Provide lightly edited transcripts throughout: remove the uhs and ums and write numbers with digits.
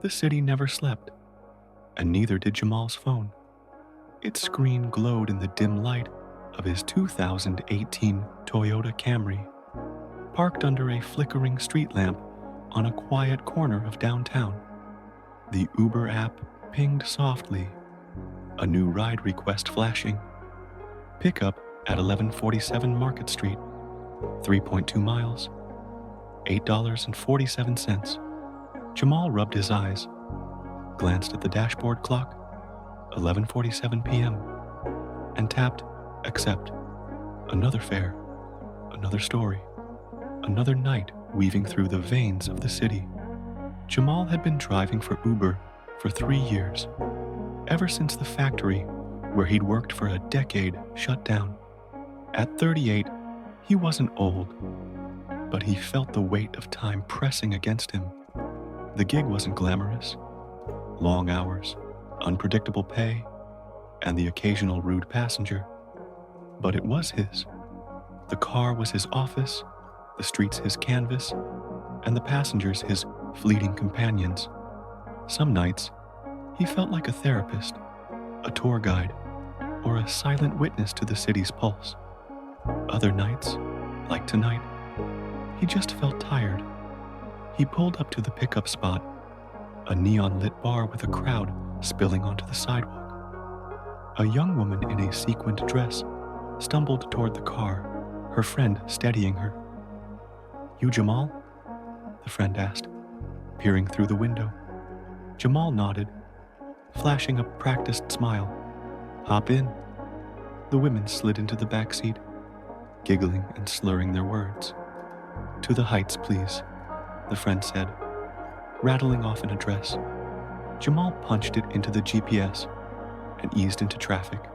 The city never slept, and neither did Jamal's phone. Its screen glowed in the dim light of his 2018 Toyota Camry, parked under a flickering street lamp on a quiet corner of downtown. The Uber app pinged softly, a new ride request flashing. Pickup at 1147 Market Street, 3.2 miles, $8.47. Jamal rubbed his eyes, glanced at the dashboard clock, 11:47 p.m., and tapped accept. Another fare, another story, another night weaving through the veins of the city. Jamal had been driving for Uber for 3 years, ever since the factory where he'd worked for a decade shut down. At 38, he wasn't old, but he felt the weight of time pressing against him. The gig wasn't glamorous. Long hours, unpredictable pay, and the occasional rude passenger. But it was his. The car was his office, the streets his canvas, and the passengers his fleeting companions. Some nights, he felt like a therapist, a tour guide, or a silent witness to the city's pulse. Other nights, like tonight, he just felt tired. He pulled up to the pickup spot, a neon-lit bar with a crowd spilling onto the sidewalk. A young woman in a sequined dress stumbled toward the car, her friend steadying her. "You Jamal?" the friend asked, peering through the window. Jamal nodded, flashing a practiced smile. "Hop in." The women slid into the back seat, giggling and slurring their words. "To the Heights, please," the friend said, rattling off an address. Jamal punched it into the GPS and eased into traffic.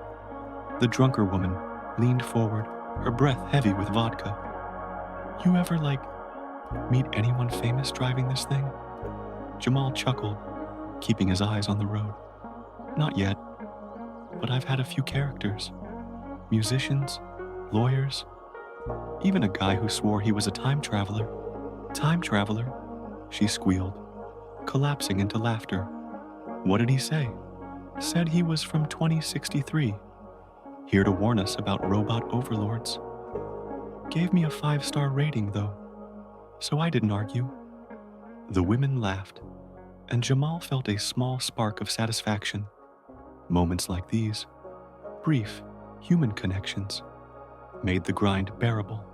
The drunker woman leaned forward, her breath heavy with vodka. "You ever, meet anyone famous driving this thing?" Jamal chuckled, keeping his eyes on the road. "Not yet, but I've had a few characters. Musicians, lawyers, even a guy who swore he was a time traveler." "Time traveler?" she squealed, collapsing into laughter. "What did he say?" "Said he was from 2063, here to warn us about robot overlords. Gave me a 5-star rating, though, so I didn't argue." The women laughed, and Jamal felt a small spark of satisfaction. Moments like these, brief, human connections, made the grind bearable.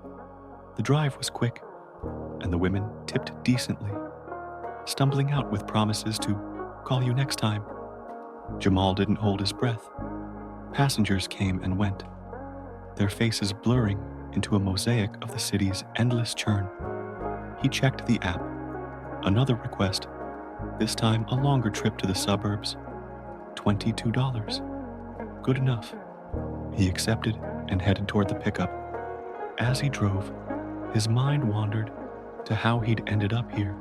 The drive was quick, and the women tipped decently, stumbling out with promises to call you next time. Jamal didn't hold his breath. Passengers came and went, their faces blurring into a mosaic of the city's endless churn. He checked the app. Another request, this time a longer trip to the suburbs. $22. Good enough. He accepted and headed toward the pickup. As he drove, his mind wandered to how he'd ended up here.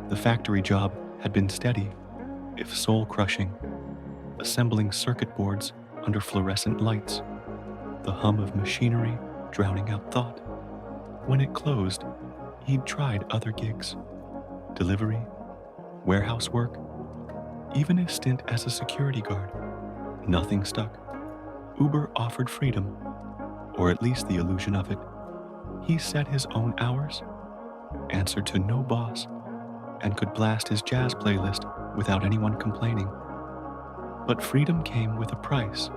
The factory job had been steady, if soul-crushing, assembling circuit boards under fluorescent lights, the hum of machinery drowning out thought. When it closed, he'd tried other gigs, delivery, warehouse work, even a stint as a security guard. Nothing stuck. Uber offered freedom, or at least the illusion of it. He set his own hours, answered to no boss, and could blast his jazz playlist without anyone complaining. But freedom came with a price: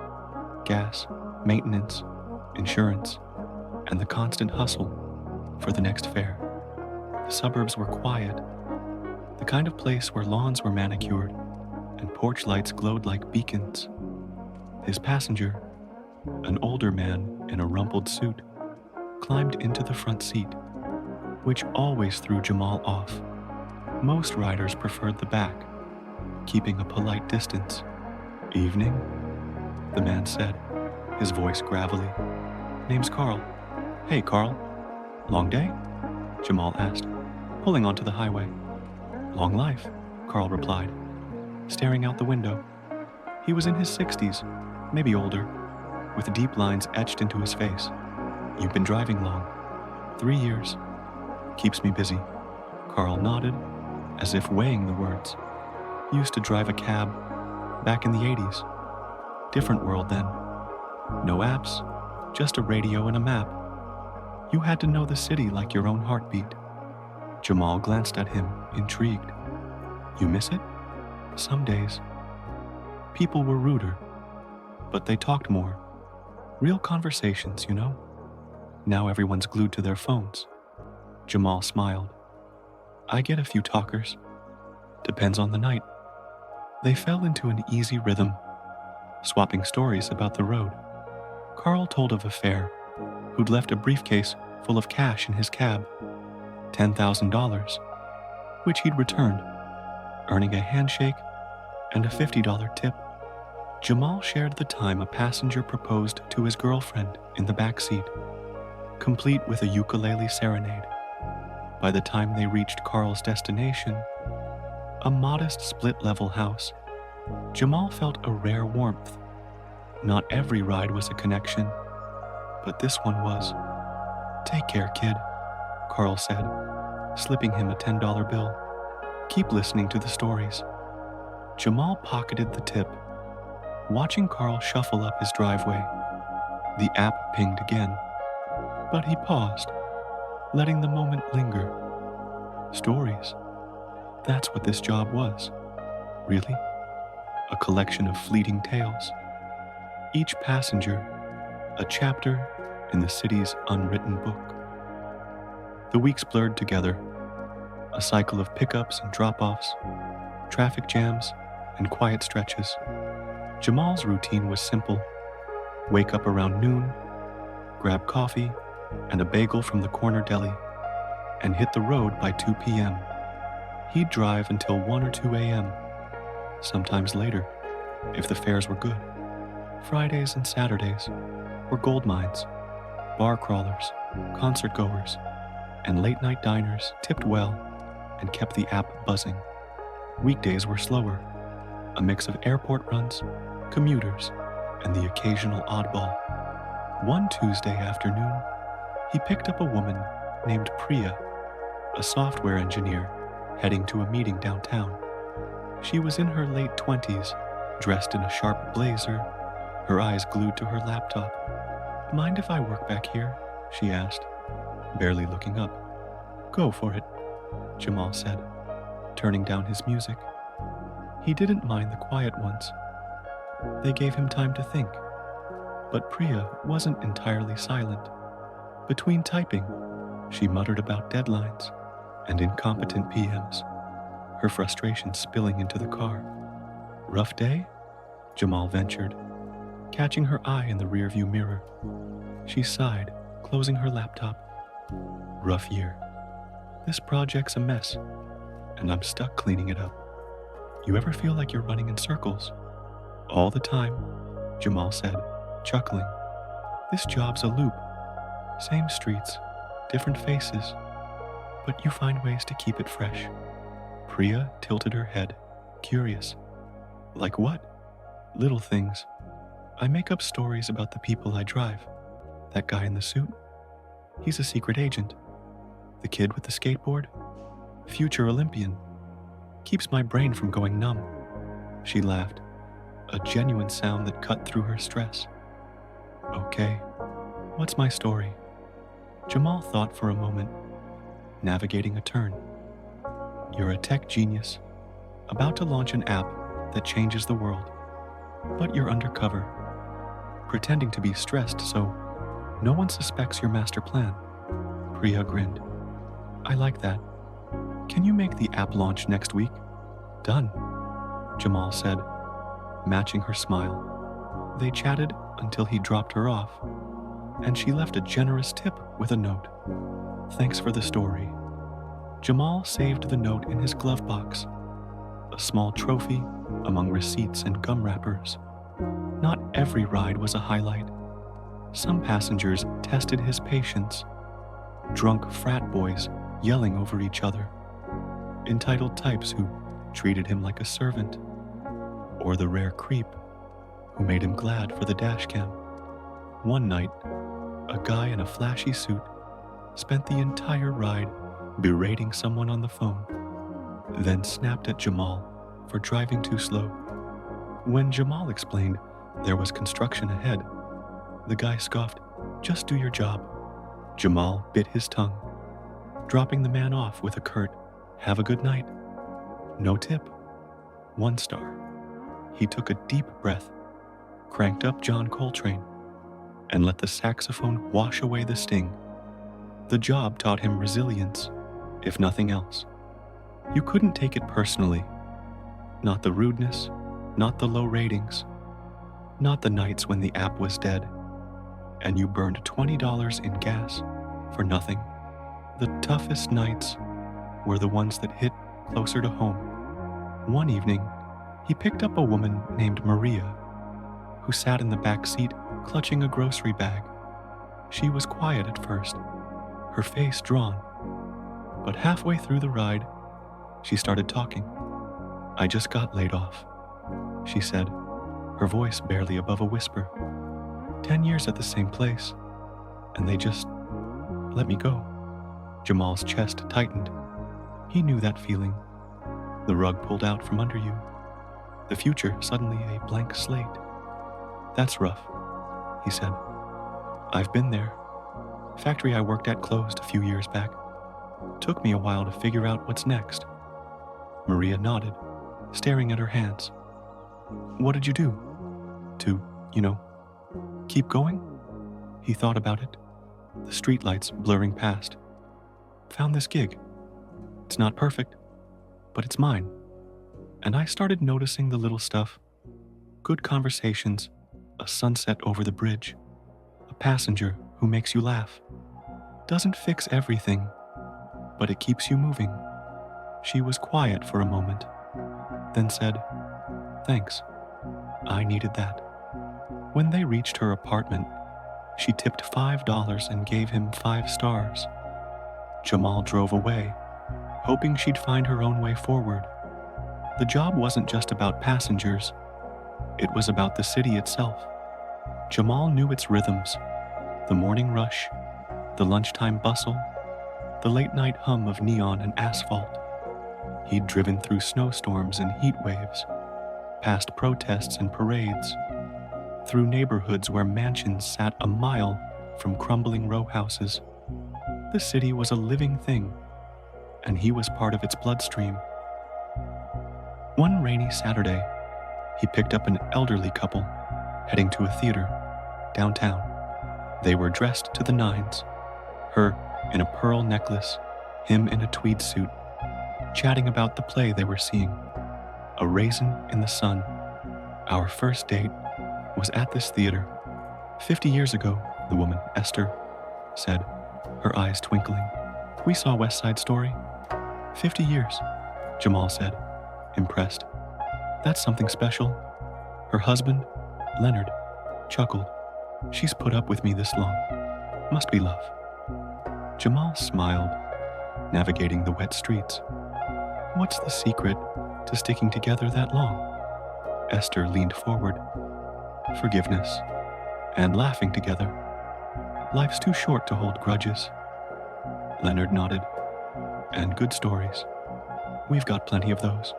gas, maintenance, insurance, and the constant hustle for the next fare. The suburbs were quiet, the kind of place where lawns were manicured and porch lights glowed like beacons. His passenger, an older man in a rumpled suit, climbed into the front seat, which always threw Jamal off. Most riders preferred the back, keeping a polite distance. "Evening?" the man said, his voice gravelly. "Name's Carl." "Hey, Carl. Long day?" Jamal asked, pulling onto the highway. "Long life," Carl replied, staring out the window. He was in his 60s, maybe older, with deep lines etched into his face. "You've been driving long." 3 years. "Keeps me busy." Carl nodded, as if weighing the words. Used to drive a cab back in the 80s. Different world then. No apps, just a radio and a map. You had to know the city like your own heartbeat. Jamal glanced at him, intrigued. You miss it? Some days. People were ruder, but they talked more. Real conversations, you know? Now everyone's glued to their phones. Jamal smiled. I get a few talkers. Depends on the night. They fell into an easy rhythm, swapping stories about the road. Carl told of a fare who'd left a briefcase full of cash in his cab, $10,000, which he'd returned, earning a handshake and a $50 tip. Jamal shared the time a passenger proposed to his girlfriend in the back seat, complete with a ukulele serenade. By the time they reached Carl's destination, a modest split-level house, Jamal felt a rare warmth. Not every ride was a connection, but this one was. Take care, kid, Carl said, slipping him a $10 bill. Keep listening to the stories. Jamal pocketed the tip, watching Carl shuffle up his driveway. The app pinged again, but he paused, letting the moment linger. Stories. That's what this job was. Really? A collection of fleeting tales. Each passenger, a chapter in the city's unwritten book. The weeks blurred together, a cycle of pickups and drop-offs, traffic jams, and quiet stretches. Jamal's routine was simple. Wake up around noon, grab coffee and a bagel from the corner deli, and hit the road by 2 p.m. He'd drive until 1 or 2 a.m., sometimes later, if the fares were good. Fridays and Saturdays were gold mines, bar crawlers, concert goers, and late-night diners tipped well and kept the app buzzing. Weekdays were slower, a mix of airport runs, commuters, and the occasional oddball. One Tuesday afternoon, he picked up a woman named Priya, a software engineer heading to a meeting downtown. She was in her late 20s, dressed in a sharp blazer, her eyes glued to her laptop. Mind if I work back here? She asked, barely looking up. Go for it, Jamal said, turning down his music. He didn't mind the quiet ones. They gave him time to think. But Priya wasn't entirely silent. Between typing, she muttered about deadlines and incompetent PMs, her frustration spilling into the car. Rough day? Jamal ventured, catching her eye in the rearview mirror. She sighed, closing her laptop. Rough year. This project's a mess, and I'm stuck cleaning it up. You ever feel like you're running in circles? All the time, Jamal said, chuckling. This job's a loop. Same streets, different faces, but you find ways to keep it fresh. Priya tilted her head, curious. Like what? Little things. I make up stories about the people I drive. That guy in the suit? He's a secret agent. The kid with the skateboard? Future Olympian. Keeps my brain from going numb. She laughed, a genuine sound that cut through her stress. Okay, what's my story? Jamal thought for a moment, navigating a turn. You're a tech genius, about to launch an app that changes the world, but you're undercover, pretending to be stressed so no one suspects your master plan. Priya grinned. I like that. Can you make the app launch next week? Done, Jamal said, matching her smile. They chatted until he dropped her off, and she left a generous tip with a note. Thanks for the story. Jamal saved the note in his glove box, a small trophy among receipts and gum wrappers. Not every ride was a highlight. Some passengers tested his patience. Drunk frat boys yelling over each other. Entitled types who treated him like a servant. Or the rare creep who made him glad for the dashcam. One night, a guy in a flashy suit spent the entire ride berating someone on the phone, then snapped at Jamal for driving too slow. When Jamal explained there was construction ahead, the guy scoffed, "Just do your job." Jamal bit his tongue, dropping the man off with a curt, "Have a good night." No tip. 1 star. He took a deep breath, cranked up John Coltrane, and let the saxophone wash away the sting. The job taught him resilience, if nothing else. You couldn't take it personally. Not the rudeness, not the low ratings, not the nights when the app was dead, and you burned $20 in gas for nothing. The toughest nights were the ones that hit closer to home. One evening, he picked up a woman named Maria, who sat in the back seat clutching a grocery bag. She was quiet at first, her face drawn, but halfway through the ride, she started talking. "I just got laid off," she said, her voice barely above a whisper. 10 years at the same place, and they just let me go." Jamal's chest tightened. He knew that feeling. The rug pulled out from under you. The future suddenly a blank slate. "That's rough," he said. "I've been there. Factory I worked at closed a few years back. Took me a while to figure out what's next." Maria nodded, staring at her hands. "What did you do? To, keep going?" He thought about it, the streetlights blurring past. "Found this gig. It's not perfect, but it's mine. And I started noticing the little stuff. Good conversations, a sunset over the bridge, a passenger who makes you laugh. Doesn't fix everything, but it keeps you moving." She was quiet for a moment, then said, "Thanks. I needed that." When they reached her apartment, she tipped $5 and gave him 5 stars. Jamal drove away, hoping she'd find her own way forward. The job wasn't just about passengers, it was about the city itself. Jamal knew its rhythms, the morning rush, the lunchtime bustle, the late-night hum of neon and asphalt. He'd driven through snowstorms and heat waves, past protests and parades, through neighborhoods where mansions sat a mile from crumbling row houses. The city was a living thing, and he was part of its bloodstream. One rainy Saturday, he picked up an elderly couple heading to a theater downtown. They were dressed to the nines, her in a pearl necklace, him in a tweed suit, chatting about the play they were seeing, A Raisin in the Sun. "Our first date was at this theater 50 years ago," the woman, Esther, said, her eyes twinkling. "We saw West Side Story." 50 years, Jamal said, impressed. "That's something special." Her husband, Leonard, chuckled. "She's put up with me this long. Must be love." Jamal smiled, navigating the wet streets. "What's the secret to sticking together that long?" Esther leaned forward. "Forgiveness, and laughing together. Life's too short to hold grudges." Leonard nodded. "And good stories. We've got plenty of those."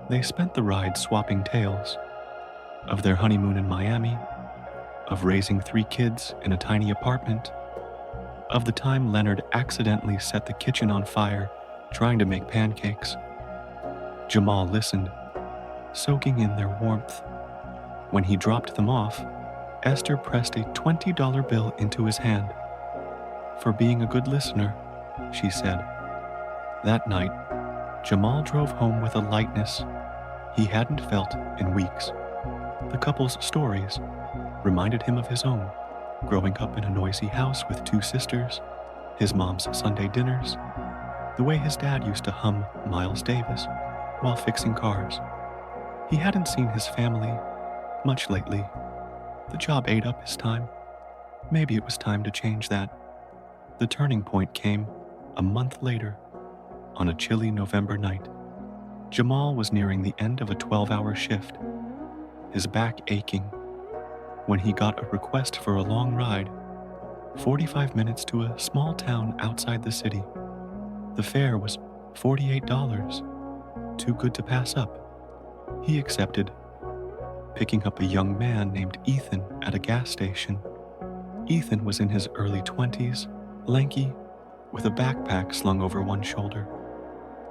They spent the ride swapping tales of their honeymoon in Miami, of raising 3 kids in a tiny apartment, of the time Leonard accidentally set the kitchen on fire trying to make pancakes. Jamal listened, soaking in their warmth. When he dropped them off, Esther pressed a $20 bill into his hand. "For being a good listener," she said. That night, Jamal drove home with a lightness he hadn't felt in weeks. The couple's stories reminded him of his own, growing up in a noisy house with 2 sisters, his mom's Sunday dinners, the way his dad used to hum Miles Davis while fixing cars. He hadn't seen his family much lately. The job ate up his time. Maybe it was time to change that. The turning point came a month later, on a chilly November night. Jamal was nearing the end of a 12-hour shift, his back aching, when he got a request for a long ride, 45 minutes to a small town outside the city. The fare was $48, too good to pass up. He accepted, picking up a young man named Ethan at a gas station. Ethan was in his early 20s, lanky, with a backpack slung over one shoulder.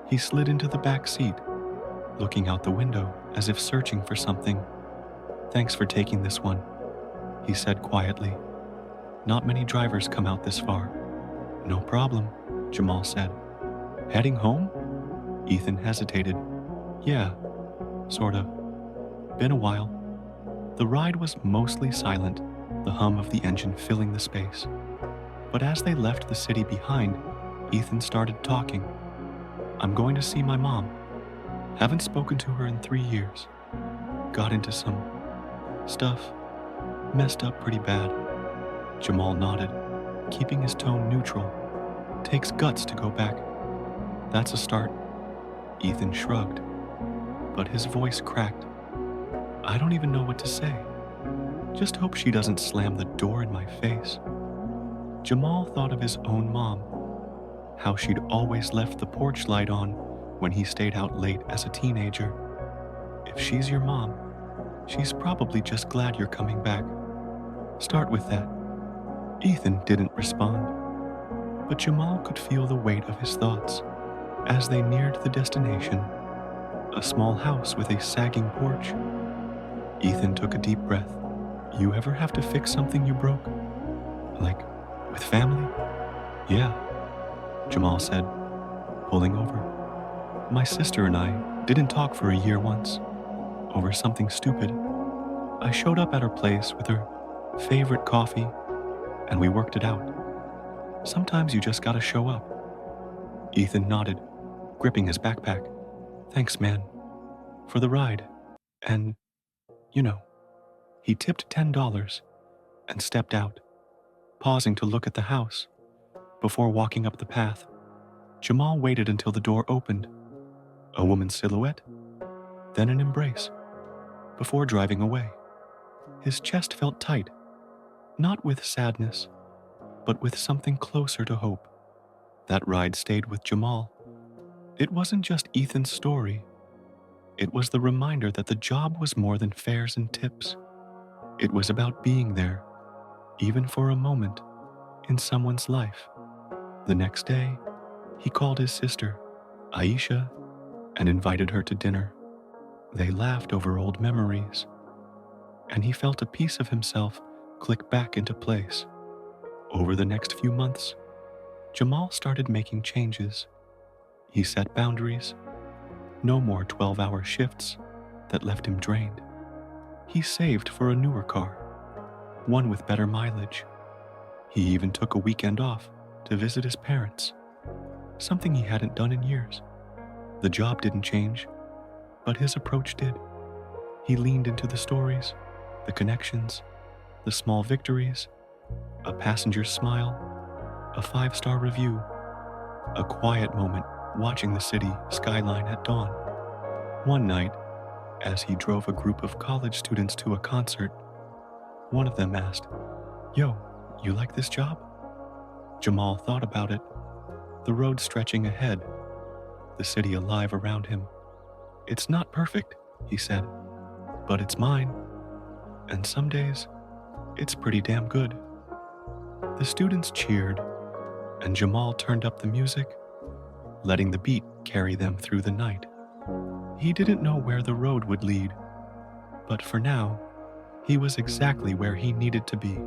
He slid into the back seat, looking out the window as if searching for something. "Thanks for taking this one," he said quietly. "Not many drivers come out this far." "No problem," Jamal said. "Heading home?" Ethan hesitated. "Yeah, sort of. Been a while." The ride was mostly silent, the hum of the engine filling the space. But as they left the city behind, Ethan started talking. "I'm going to see my mom. Haven't spoken to her in 3 years. Got into some stuff. Messed up pretty bad." Jamal nodded, keeping his tone neutral. "Takes guts to go back." "That's a start." Ethan shrugged, but his voice cracked. "I don't even know what to say. Just hope she doesn't slam the door in my face." Jamal thought of his own mom, how she'd always left the porch light on when he stayed out late as a teenager. If she's your mom, she's probably just glad you're coming back. Start with that. Ethan didn't respond, but Jamal could feel the weight of his thoughts as they neared the destination, a small house with a sagging porch. Ethan took a deep breath. "You ever have to fix something you broke? Like, with family?" "Yeah," Jamal said, pulling over. "My sister and I didn't talk for a year once, over something stupid. I showed up at her place with her favorite coffee, and we worked it out. Sometimes you just gotta show up." Ethan nodded, gripping his backpack. "Thanks, man, for the ride, and, you know." He tipped $10 and stepped out, pausing to look at the house. Before walking up the path, Jamal waited until the door opened. A woman's silhouette, then an embrace, before driving away. His chest felt tight, not with sadness, but with something closer to hope. That ride stayed with Jamal. It wasn't just Ethan's story. It was the reminder that the job was more than fares and tips. It was about being there, even for a moment, in someone's life. The next day, he called his sister, Aisha, and invited her to dinner. They laughed over old memories, and he felt a piece of himself click back into place. Over the next few months, Jamal started making changes. He set boundaries. No more 12-hour shifts that left him drained. He saved for a newer car, one with better mileage. He even took a weekend off to visit his parents, something he hadn't done in years. The job didn't change, but his approach did. He leaned into the stories, the connections, the small victories, a passenger's smile, a 5-star review, a quiet moment watching the city skyline at dawn. One night, as he drove a group of college students to a concert, one of them asked, "Yo, you like this job?" Jamal thought about it, the road stretching ahead, the city alive around him. "It's not perfect," he said, "but it's mine. And some days, it's pretty damn good." The students cheered, and Jamal turned up the music, letting the beat carry them through the night. He didn't know where the road would lead, but for now, he was exactly where he needed to be.